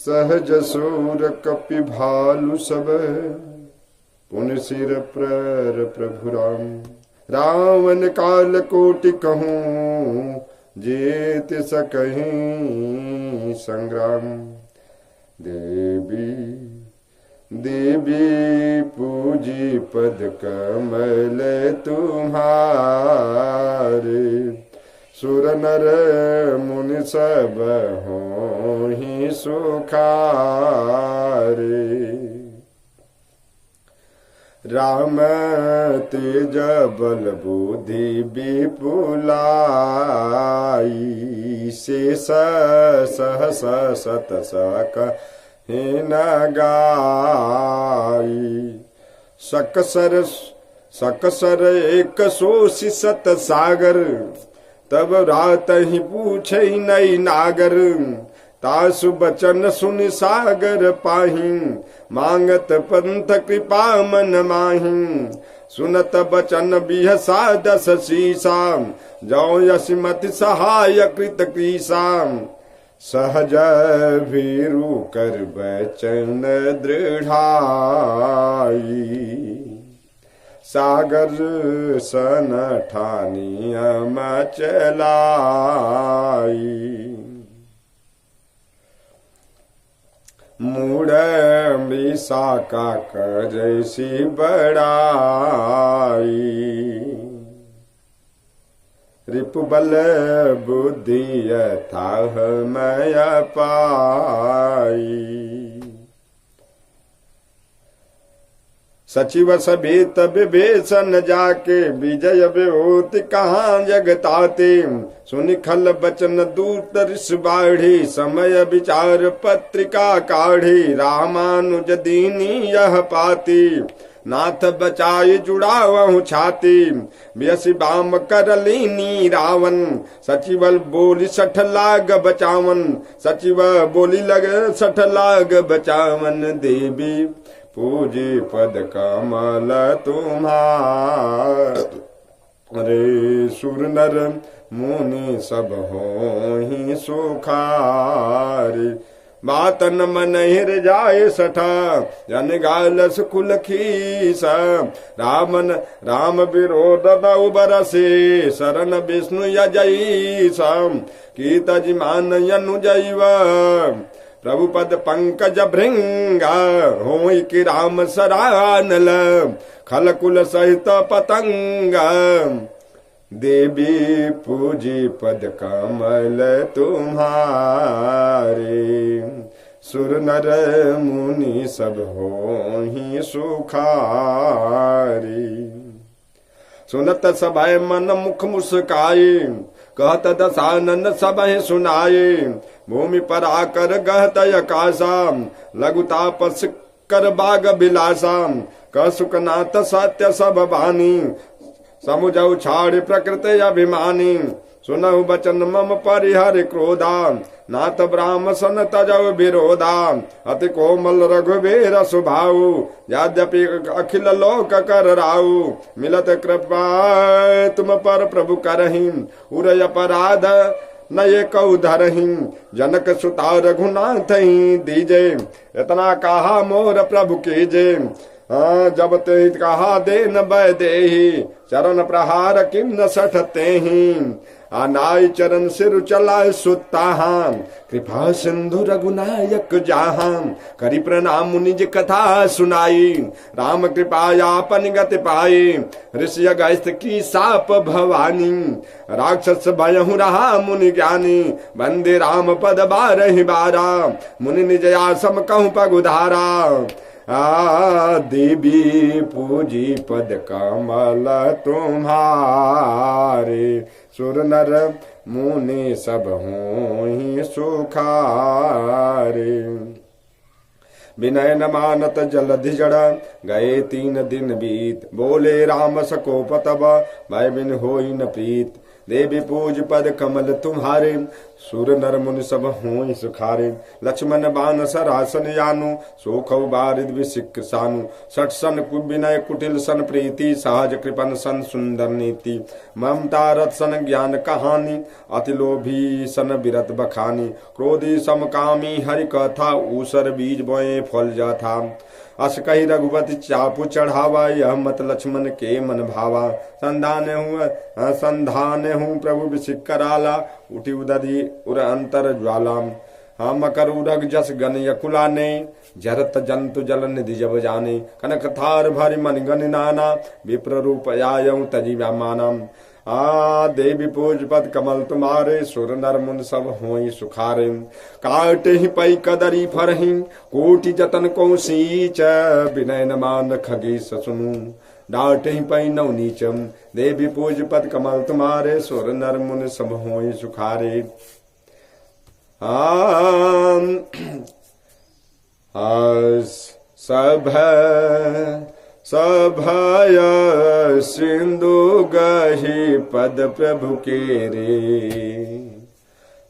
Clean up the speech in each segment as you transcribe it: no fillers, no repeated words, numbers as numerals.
सहज सूर कपि भालु सब, पुन सिर प्रर प्रभु राम। रावण काल कोटि कहूँ, जेत सकहीं संग्राम। देवी देवी पूजी पद कमल तुम्हारे, सुर नर मुनि सब होहि सुखारे। राम तेज बल बुद्धि विपुलाई, शेष सहस सत सक न गाई। सकसर एक सोषि सत सागर, तब रात ही पूछे नई नागर। तासु बचन सुन सागर पाहि, मांगत पंथ कृपा मन माहि। सुनत बचन बिहसा दस शीसा, जो यशमति सहाय कृत कृषा। सहज भीरु कर बचन दृढ़ाई, सागर सन ठानी अमचलाई। मूढ़ विशाखा जैसी बड़ाई, रिपु बल बुद्धि यथाह मय पाई। सचिव सभेत विभीषण जाके, विजय विभूति कहाँ जगताते। सुनि खल बचन दूत ऋष बाढ़ी, समय विचार पत्रिका काढ़ी। रामानुज दीनी यह पाती, नाथ बचाई जुड़ावहु छाती। व्यसि बाम कर लीनी रावण, सचिव बोली सठ लाग बचावन। सचिव बोली लगे सठ लाग बचावन। देवी पूजे पद कमल तुम्हारे, सुर नर मुनि सब होहि सुखारे। बात न मन हिर जाए सठा, जन गालस कुल खीसा। राम विरोध नौ बरसे, शरण विष्णु यजईसा। कीत जिमान यनु जैव, प्रभु पद पंकज भृंगा। होई कि राम सरानल, खल कुल सहित पतंगा। देवी पूजी पद कमल तुम्हारे, सुर नर मुनि सब होहि सुखारे। सुनत सभय मन मुख मुस्काए, कहत दसानन सबहि सुनाए। भूमि पर आकर गहत आकाशा, लघु तापस कर बाग बिलासा। कह सुखनाथ सत्य सब बानी, समुझौ छाड़ प्रकृति अभिमानी। सुनहु बचन मम परिहर क्रोधा, नाथ ब्राह्म सन तजौ विरोधा। अति कोमल रघुवीर स्वभाव, यद्यपि अखिल लोक कर राउ। मिलत कृपा तुम पर प्रभु करहि, उर अपराध न ये कऊ धरहि। जनक सुता रघुनाथ ही दीजे, इतना कहा मोर प्रभु कीजे। जब ते कहा देन बै देहि, चरण प्रहार किम न सठते ही। अनाय चरण सिर चलाए सुताहा, कृपा सिंधु रघुनायक जाहा। करी प्रणाम निज कथा सुनाई, राम कृपा आपन गति पाई। ऋषि अगस्त्य की साप भवानी, राक्षस भयहु रहा मुनि ज्ञानी। वंदे राम पद बारहि बारा, मुनि निज आसम कहूँ पगुधारा। देवी पूजी पद कमल तुम्हारे, सुर नर मुनि सब होहि सुखारे। विनय न मानत जलधि जड़, गए 3 दिन बीत। बोले राम सकोप तब, भय बिन होई न प्रीत। देवी पूज पद कमल तुम्हारे, सुर नर मुनि सब होई सुखारे लक्ष्मण बान सरासन यानु सोखौ बारिद विसिक सानु सठ सन विनय कुटिल सन प्रीति सहज कृपन सन सुंदर नीति ममता रथ सन ज्ञान कहानी अति लोभी सन बिरत बखानी क्रोधी समकामी हरि कथा ऊसर बीज बोए फल जाथा अस कही रघुपति चापू चढ़ावा यह मत लक्ष्मण के मन भावा संधान हूँ प्रभु विसिक कराला उठी उदरी उर अंतर ज्वाला हम मकर उरग जस गन यकुलाने जरत जंतु जल निधि जब जाने कनक थार भरि मन गन नाना विप्र रूप आयऊ तजी माना देवी पूज पद कमल तुम्हारे सुर नर मुन सब होई सुखारे काट ही पई कदरी फरही कोटि जतन को सीच विनय न मान खगी सुनु डाट ही पई नव नीचम देवी पूज पद कमल तुम्हारे सुर नर मुन सब होई सुखारे सभय सिंधु गही पद प्रभु के रे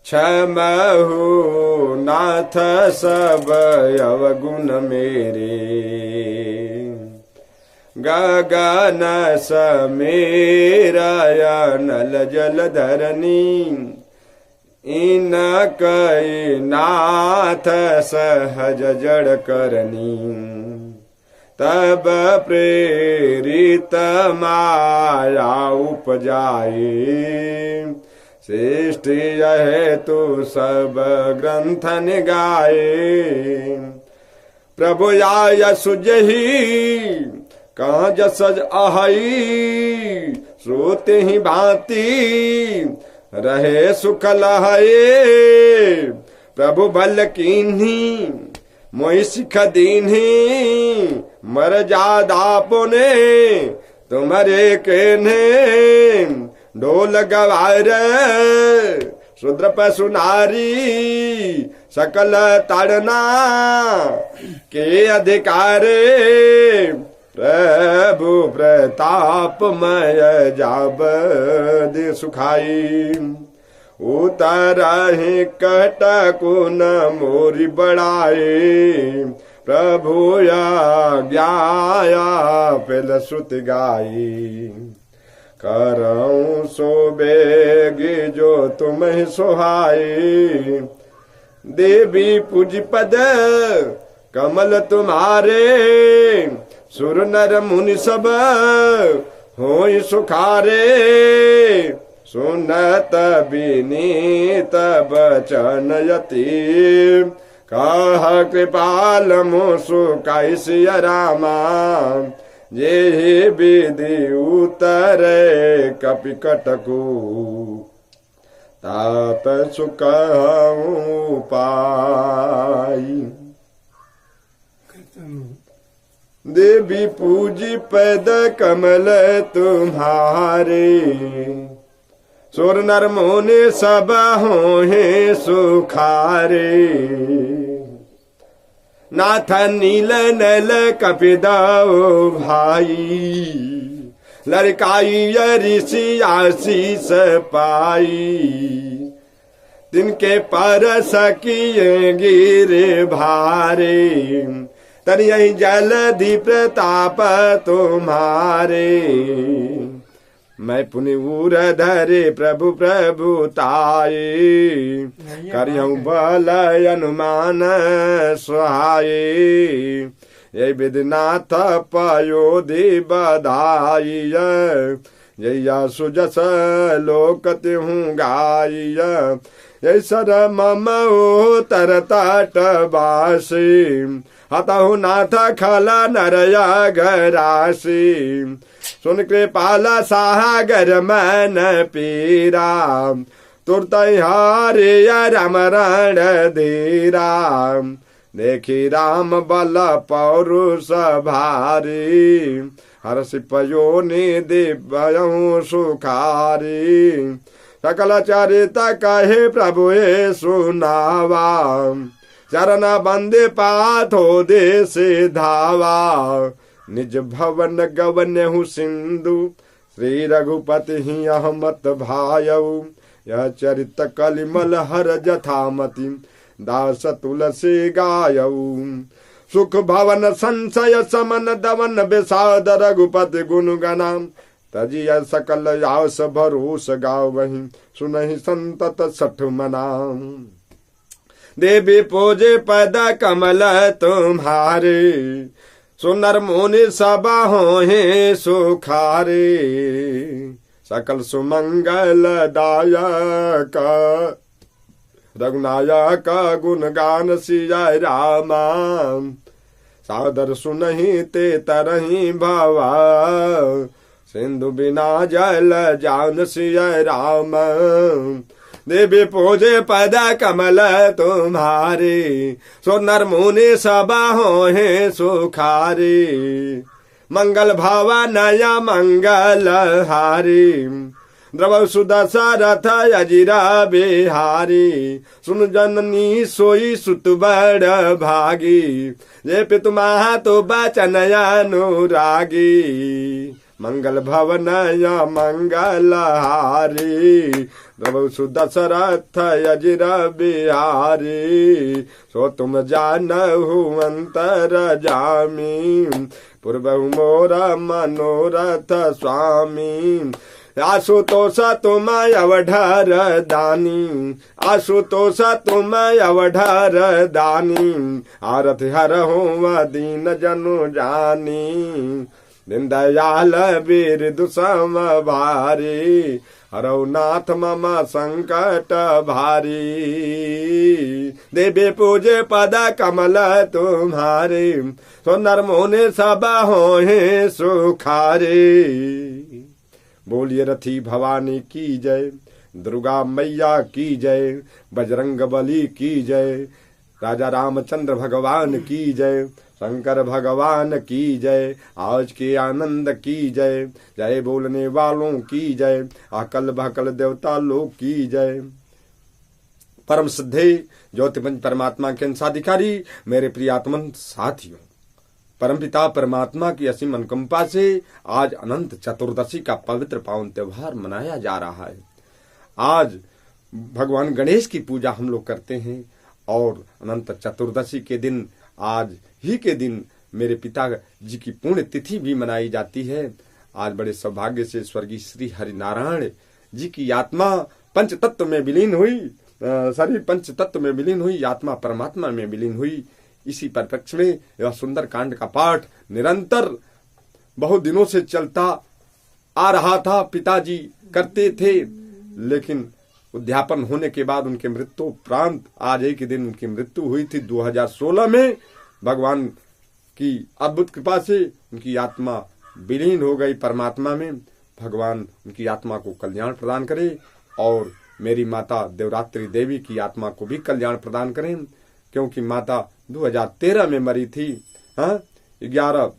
क्षमहु नाथ सब अवगुण मेरे गगन समेरा नल जल धरनी इन कई नाथ सहज जड़ करनी तब प्रेरित माया उपजाए श्रेष्ठ यह तो सब ग्रंथन गाए प्रभु आय सुजही कहाँ जसज अहई श्रोते ही भांति रहे सुख लहए प्रभु भल कीन्ही मोहि सिख दीन्ही मर जादा पुने तुम्हारे केन्हे ढोल गवार शूद्र पशु नारी सकल ताड़ना के अधिकारे प्रभु प्रतापमय जाब दे सुखाई उतरहि कटकुन मोरी बढ़ाए प्रभु आज्ञाया पेल श्रुत गाई करऊं सो बेगी जो तुम्हें सोहाई देवी पूज पद कमल तुम्हारे सुर नर मुनि सब होई सुखारे सुनत विनीत बचन यति कह कृपाल मोसु कैसिय रामा जे विधि उतरे कपिकटकु तात सुख पाई देवी पूजी पद कमल तुम्हारे सुर नर मुनि सब होए सुखारे नाथ नील नल कपिदाओ भाई लड़काई ऋषि आशीष पाई तिनके पर सकिए गिरे भारे तन यही जलधि प्रताप तुम्हारे मैं पुनि उर धरे प्रभु प्रभुताये करियऊ बल अनुमान सहाये ये विधिनाथ पयोधि बधाई जैया सुजस लोक तिहूँ गाई ये सर मम तर तट बासी हतहु नाथ खल नरया घरासी सुन कृपाला सागर मन पीरा तुरत हारे राम रण धीरा देखी राम बल पौरुष भारी हर्ष पयोनि दिव्यं सुखारी सकल चरित कहे प्रभु सुनावा चरण बंदे पाथो देश धावा निज भवन गवन हूँ सिंधु श्री रघुपति ही अहमत भायऊ यह चरित कलिमल हर जथामति दास तुलसी गायऊ सुख भवन संशय समन दवन विषाद रघुपति गुण गना तजिय सकल यास भरोस गाव वही सुनहि संतत सठ मना देवी पूजे पद कमल तुम्हारे सुनर मुनि सबा होहे सुखारे सकल सुमंगल दायक रघुनायक गुण गान सियाय रामा सादर सुनहि ते तरहि भवा सिंधु बिना जल जान सियाय राम देवी पूजे पद कमल तुम्हारे सुनर मुनि सबा होहे सुखारे मंगल भावा नया मंगल हारी द्रव सुदशरथ अजिरा बिहारी सुन जननी सोई सुत बड़ भागी ये पितु मातु बचन अनुरागी मंगल भवन या मंगल हारी द्रव सुदशरथ अजिरा बिहारी सो तुम जानहु अंतर जामी पूर्व मोरा मनोरथ स्वामी आशुतोष तुम अवढर दानी आशुतोष तुम अवढर दानी आरथ हर हो दीन जनु जानी दिन दयाल वीर दुसम भारी हरौ नाथ मम संकट भारी देवी पूजे पद कमल तुम्हारे सुनर मुनि सबा होहे सुखारे बोलिए रथी भवानी की जय दुर्गा मैया की जय बजरंग बली की जय राजा रामचंद्र भगवान की जय शंकर भगवान की जय आज के आनंद की जय जय बोलने वालों की जय अकल भकल देवता लोग की जय परम सिद्धे ज्योतिपंच परमात्मा के अंशाधिकारी मेरे प्रियात्मन साथियों परमपिता परमात्मा की असीम अनुकंपा से आज अनंत चतुर्दशी का पवित्र पावन त्योहार मनाया जा रहा है। आज भगवान गणेश की पूजा हम लोग करते हैं और अनंत चतुर्दशी के दिन आज ही के दिन मेरे पिता जी की पुण्य तिथि भी मनाई जाती है। आज बड़े सौभाग्य से स्वर्गीय श्री हरिनारायण जी की आत्मा पंच तत्व में विलीन हुई, शरीर पंच तत्व में विलीन हुई, आत्मा परमात्मा में विलीन हुई। इसी परिप्रेक्ष्य में यह सुंदर कांड का पाठ निरंतर बहुत दिनों से चलता आ रहा था। पिताजी करते थे, लेकिन उद्यापन होने के बाद उनके मृत्यु उपरांत आज एक ही दिन उनकी मृत्यु हुई थी 2016 में। भगवान की अद्भुत कृपा से उनकी आत्मा विलीन हो गई परमात्मा में। भगवान उनकी आत्मा को कल्याण प्रदान करे और मेरी माता देवरात्रि देवी की आत्मा को भी कल्याण प्रदान करें, क्योंकि माता 2013 में मरी थी। 11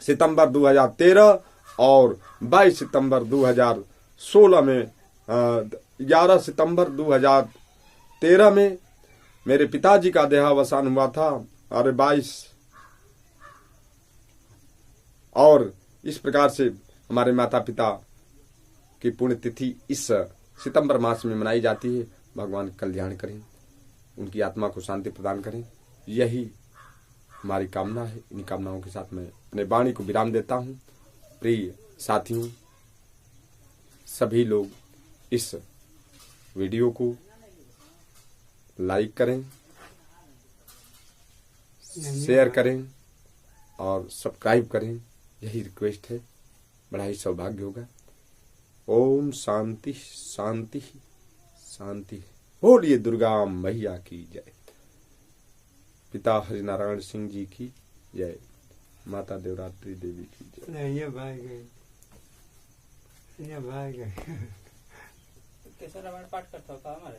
सितंबर 2013 और 22 सितंबर 2016 में 11 सितंबर 2013 में मेरे पिताजी का देहावसान हुआ था और 22 और इस प्रकार से हमारे माता पिता की पुण्यतिथि इस सितंबर मास में मनाई जाती है। भगवान कल्याण करें, उनकी आत्मा को शांति प्रदान करें, यही हमारी कामना है। इन कामनाओं के साथ मैं अपने वाणी को विराम देता हूं। प्रिय साथियों, सभी लोग इस वीडियो को लाइक करें, शेयर करें और सब्सक्राइब करें, यही रिक्वेस्ट है। बड़ा ही सौभाग्य होगा। ओम शांति शांति शांति। बोलिए दुर्गा मैया की जय। पिता हरिनारायण सिंह जी की जय। माता देवरात्रि देवी की जय। ये भाग गए, ये भाग गए। कैसा रामायण पाठ करता होता हमारे